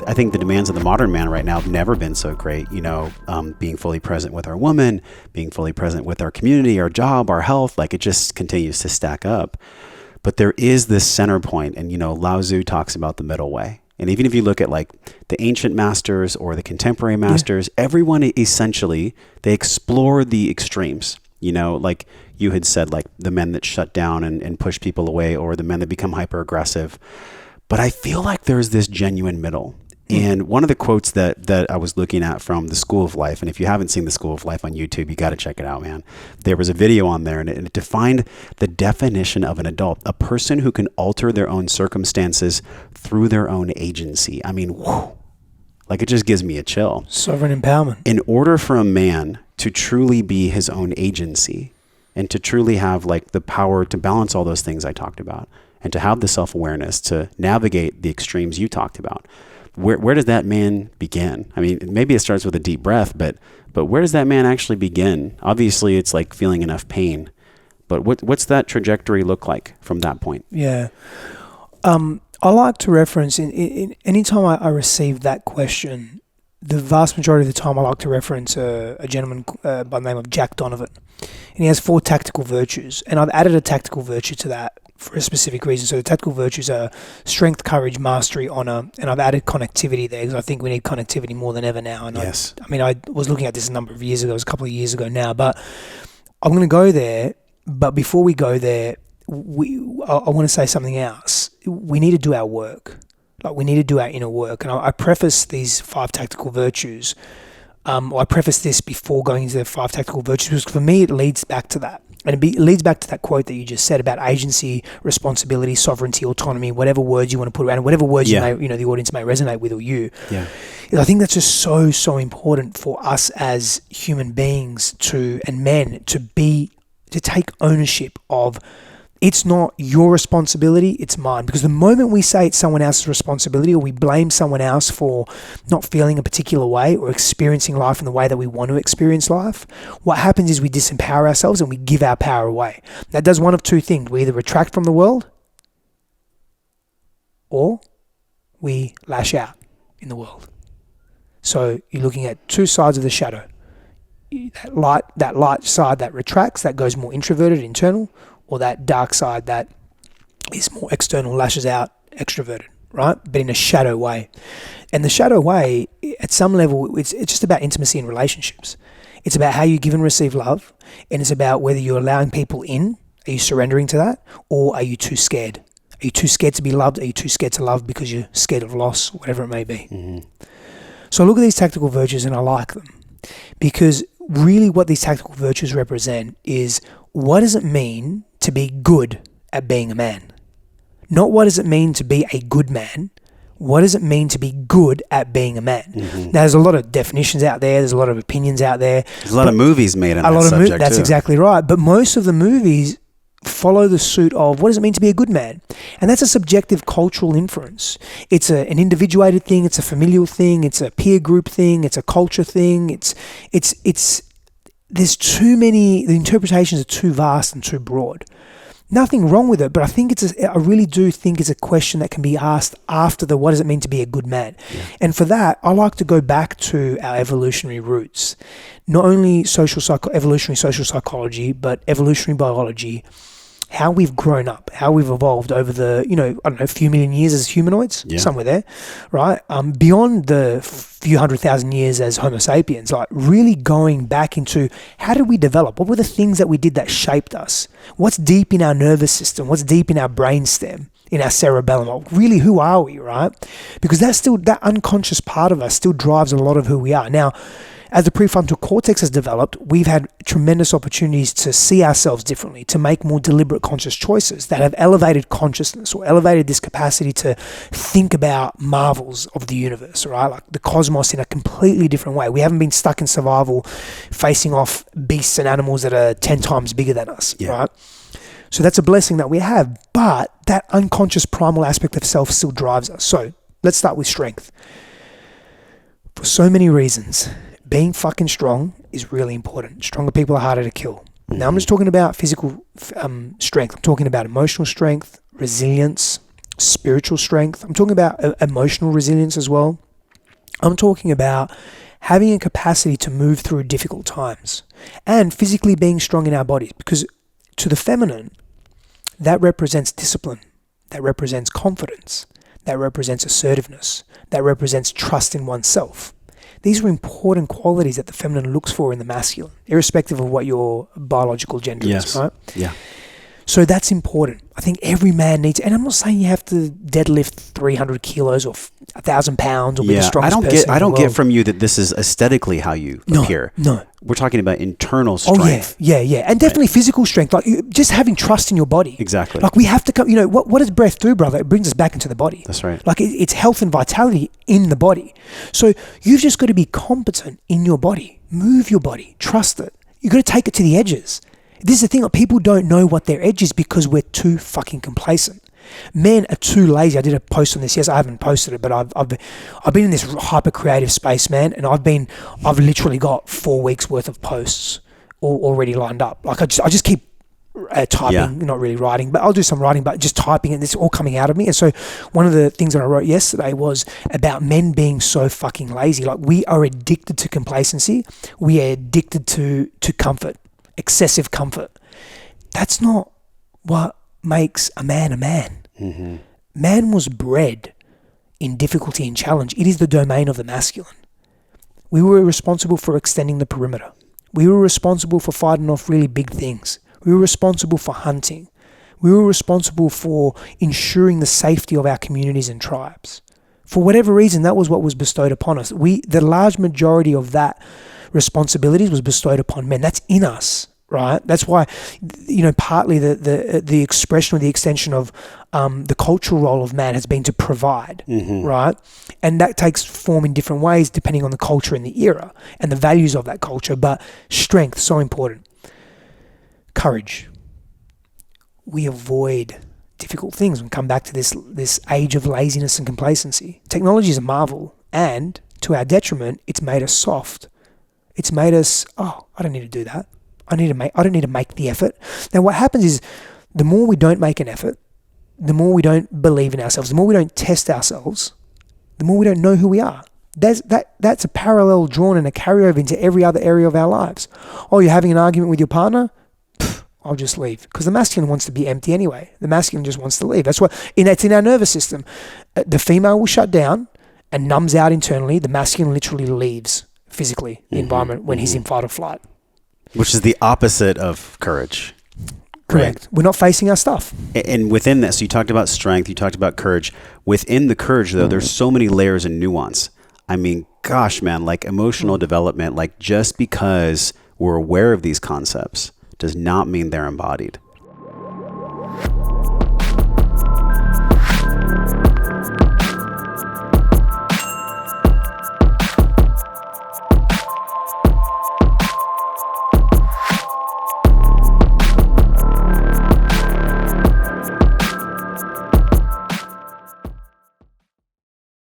I think the demands of the modern man right now have never been so great. Being fully present with our woman, being fully present with our community, our job, our health, like it just continues to stack up. But there is this center point, and Lao Tzu talks about the middle way. And even if you look at like the ancient masters or the contemporary masters, everyone essentially, they explore the extremes. Like you had said, like the men that shut down and push people away, or the men that become hyper aggressive. But I feel like there's this genuine middle. And one of the quotes that I was looking at from The School of Life, and if you haven't seen The School of Life on YouTube, you got to check it out, man. There was a video on there, and it defined the definition of an adult, a person who can alter their own circumstances through their own agency. I mean, whew, like it just gives me a chill. Sovereign empowerment. In order for a man to truly be his own agency and to truly have like the power to balance all those things I talked about, and to have the self-awareness to navigate the extremes you talked about, where does that man begin? I mean, maybe it starts with a deep breath, but where does that man actually begin? Obviously, it's like feeling enough pain, but what's that trajectory look like from that point? Yeah. I like to reference, in anytime I receive that question, the vast majority of the time I like to reference a gentleman by the name of Jack Donovan. And he has 4 tactical virtues. And I've added a tactical virtue to that for a specific reason. So the tactical virtues are strength, courage, mastery, honor, and I've added connectivity there because I think we need connectivity more than ever now. And yes. I was looking at this a number of years ago, it was a couple of years ago now, but I'm going to go there. But before we go there, I want to say something else. We need to do our work. Like we need to do our inner work. And I preface these 5 tactical virtues. I preface this before going into the 5 tactical virtues because for me it leads back to that. And it leads back to that quote that you just said about agency, responsibility, sovereignty, autonomy, whatever words you want to put around, whatever words you may, the audience may resonate with, or you. Yeah. I think that's just so, so important for us as human beings and men to take ownership of. It's not your responsibility, it's mine. Because the moment we say it's someone else's responsibility, or we blame someone else for not feeling a particular way or experiencing life in the way that we want to experience life, what happens is we disempower ourselves and we give our power away. That does one of 2 things. We either retract from the world or we lash out in the world. So you're looking at 2 sides of the shadow. That light side that retracts, that goes more introverted, internal, or that dark side that is more external, lashes out, extroverted, right? But in a shadow way. And the shadow way, at some level, it's just about intimacy in relationships. It's about how you give and receive love, and it's about whether you're allowing people in, are you surrendering to that, or are you too scared? Are you too scared to be loved? Are you too scared to love because you're scared of loss, whatever it may be? Mm-hmm. So I look at these tactical virtues and I like them because really what these tactical virtues represent is what does it mean to be good at being a man? Not what does it mean to be a good man? What does it mean to be good at being a man? Mm-hmm. Now, there's a lot of definitions out there. There's a lot of opinions out there. There's a lot of movies made on that subject That's too. Exactly right. But most of the movies follow the suit of what does it mean to be a good man? And that's a subjective cultural inference. It's an individuated thing. It's a familial thing. It's a peer group thing. It's a culture thing. There's too many, the interpretations are too vast and too broad. Nothing wrong with it, but I really do think it's a question that can be asked after the what does it mean to be a good man? Yeah. And for that, I like to go back to our evolutionary roots. Not only evolutionary social psychology, but evolutionary biology, how we've grown up, how we've evolved over the, a few million years as humanoids, somewhere there, right? Beyond the few 100,000 years as Homo sapiens, like really going back into how did we develop? What were the things that we did that shaped us? What's deep in our nervous system? What's deep in our brainstem, in our cerebellum? Like, really, who are we, right? Because that unconscious part of us still drives a lot of who we are. Now, as the prefrontal cortex has developed, we've had tremendous opportunities to see ourselves differently, to make more deliberate conscious choices that have elevated consciousness or elevated this capacity to think about marvels of the universe, right? Like the cosmos in a completely different way. We haven't been stuck in survival, facing off beasts and animals that are 10 times bigger than us, right? So that's a blessing that we have, but that unconscious primal aspect of self still drives us. So let's start with strength. For so many reasons, being fucking strong is really important. Stronger people are harder to kill. Mm-hmm. Now, I'm just talking about physical strength. I'm talking about emotional strength, resilience, spiritual strength. I'm talking about emotional resilience as well. I'm talking about having a capacity to move through difficult times and physically being strong in our bodies, because to the feminine, that represents discipline, that represents confidence, that represents assertiveness, that represents trust in oneself. These are important qualities that the feminine looks for in the masculine, irrespective of what your biological gender is, right? Yeah. So that's important. I think every man needs, and I'm not saying you have to deadlift 300 kilos or 1,000 pounds or be the strongest person I don't in the get world. from you that this is aesthetically how you appear. No. We're talking about internal strength. Oh yeah. And definitely physical strength, like just having trust in your body. Exactly. Like we have to come, what does breath do, brother? It brings us back into the body. That's right. Like it's health and vitality in the body. So you've just got to be competent in your body. Move your body. Trust it. You've got to take it to the edges. This is the thing, like, people don't know what their edge is because we're too fucking complacent. Men are too lazy. I did a post on this. Yes, I haven't posted it, but I've been in this hyper creative space, man, and I've literally got 4 weeks worth of posts already lined up. Like I just keep typing, not really writing, but I'll do some writing, but just typing, and it's all coming out of me. And so one of the things that I wrote yesterday was about men being so fucking lazy. Like we are addicted to complacency. We are addicted to comfort. Excessive comfort. That's not what makes a man a man. Mm-hmm. Man was bred in difficulty and challenge. It is the domain of the masculine. We were responsible for extending the perimeter. We were responsible for fighting off really big things. We were responsible for hunting. We were responsible for ensuring the safety of our communities and tribes. For whatever reason, that was what was bestowed upon us. The large majority of that responsibilities was bestowed upon men. That's in us, right? That's why, partly the expression or the extension of the cultural role of man has been to provide, right? And that takes form in different ways depending on the culture and the era and the values of that culture. But strength, so important. Courage. We avoid difficult things and come back to this age of laziness and complacency. Technology is a marvel, and to our detriment, it's made us soft. It's made us, I don't need to do that. I don't need to make the effort. Now what happens is the more we don't make an effort, the more we don't believe in ourselves, the more we don't test ourselves, the more we don't know who we are. That's a parallel drawn and a carryover into every other area of our lives. Oh, you're having an argument with your partner? I'll just leave. Because the masculine wants to be empty anyway. The masculine just wants to leave. That's it's in our nervous system. The female will shut down and numbs out internally. The masculine literally leaves physically the environment when he's in fight or flight. Which is the opposite of courage. Correct. Right? We're not facing our stuff. And within that, so you talked about strength, you talked about courage. Within the courage, though, there's so many layers and nuance. I mean, gosh, man, like emotional development, like just because we're aware of these concepts does not mean they're embodied.